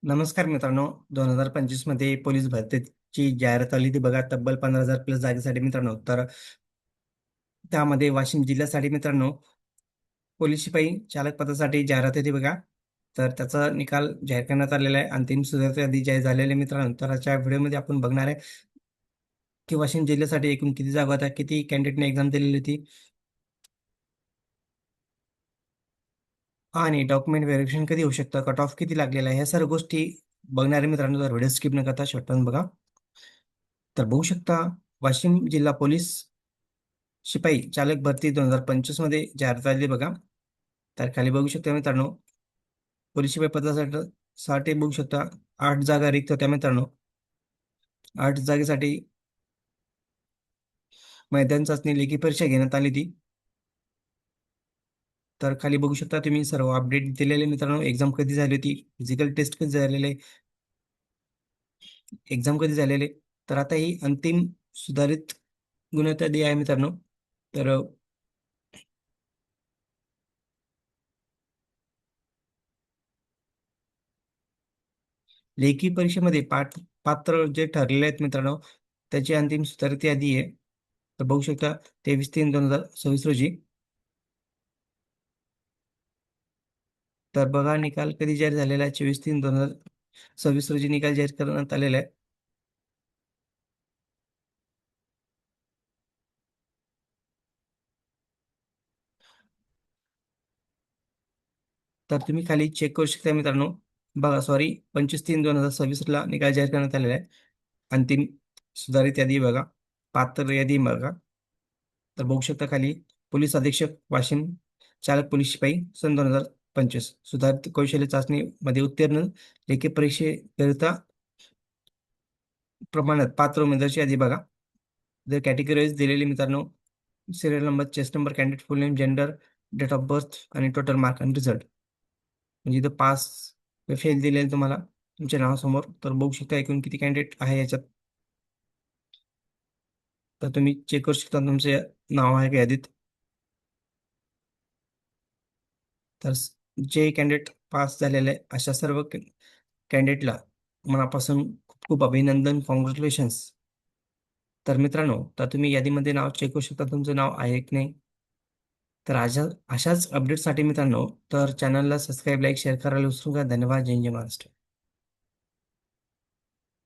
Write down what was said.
नमस्कार मित्रांनो. 2025 मध्ये पोलीस भरतीची जाहिरात आली ती बघा, तब्बल 15,000 प्लस जागेसाठी मित्रांनो. तर त्यामध्ये वाशिम जिल्ह्यासाठी मित्रांनो पोलीस शिपाई चालक पदासाठी जाहिरात होती बघा. तर त्याचा निकाल जाहीर करण्यात आलेला आहे. अंतिम सुधारित यादी जाहीर झालेली आहे मित्रांनो. तर आजच्या व्हिडिओमध्ये आपण बघणार आहे की वाशिम जिल्ह्यासाठी एकूण किती जागा होत्या, किती कॅन्डिडेटने एक्झाम दिलेली होती आणि डॉक्युमेंट व्हेरिफिकेशन कधी होऊ शकतं, कट ऑफ किती लागलेला आहे, ह्या सर्व गोष्टी बघणारे मित्रांनो. तर व्हिडिओ स्किप न करता शेवटपर्यंत बघा. तर बघू शकता, वाशिम जिल्हा पोलीस शिपाई चालक भरती 2025 मध्ये जाहिरात आली बघा. तर खाली बघू शकता मित्रांनो, पोलीस शिपाई पदासाठी साठी बघू शकता 8 जागा रिक्त होत्या मित्रांनो. 8 जागेसाठी मैदान चाचणी लेखी परीक्षा घेण्यात आली होती. तर खाली बघू शकता तुम्ही सर्व अपडेट दिलेले मित्रांनो. एक्झाम कधी झाली होती, फिजिकल टेस्ट कधी झालेले, एक्झाम कधी झालेले. तर आता ही अंतिम सुधारित गुणवत्ता यादी आहे मित्रांनो. तर लेखी परीक्षेमध्ये पात्र जे ठरलेले आहेत मित्रांनो, त्याची अंतिम सुधारित यादी आहे. तर बघू शकता 23/3/2026 रोजी. तर बघा निकाल कधी जाहीर झालेला आहे, 24/3/2026 रोजी निकाल जाहीर करण्यात आलेला आहे. तर तुम्ही खाली चेक करू शकता मित्रांनो. बघा सॉरी, 25/3/2026 निकाल जाहीर करण्यात आलेला आहे. अंतिम सुधारित यादी बघा, पात्र यादी बघा. तर बघू शकता खाली पोलीस अधीक्षक वाशिम, चालक पोलीस शिपाई सन 2025, सुधारित कौशल्य चाचणीमध्ये उत्तीर्ण, लेखी परीक्षेकरिता प्रमाणात पात्र उमेदवाराची यादी बघा. जर कॅटेगरी वाईज दिलेली मित्रांनो, serial number, chest number, candidate full name, gender, date of birth आणि टोटल मार्क आणि रिझल्ट. म्हणजे इथं पास फेल दिलेले तुम्हाला तुमच्या नावासमोर. तर बघू शकता एकूण किती कॅन्डिडेट आहे याच्यात. तर तुम्ही चेक करू शकता तुमचे नाव आहे का यादीत. तर जे कॅन्डिडेट पास झालेले आहे, अशा सर्व कॅन्डिडेटला मनापासून खूप खूप अभिनंदन, कॉंग्रॅच्युलेशन्स. तर मित्रांनो, तर तुम्ही यादीमध्ये नाव चेक करू शकता तुमचं नाव आहे की नाही. तर अशाच अपडेट्ससाठी मित्रांनो, तर चॅनलला सबस्क्राईब, लाईक, शेअर करायला विसरू नका. धन्यवाद. जय जय महाराष्ट्र.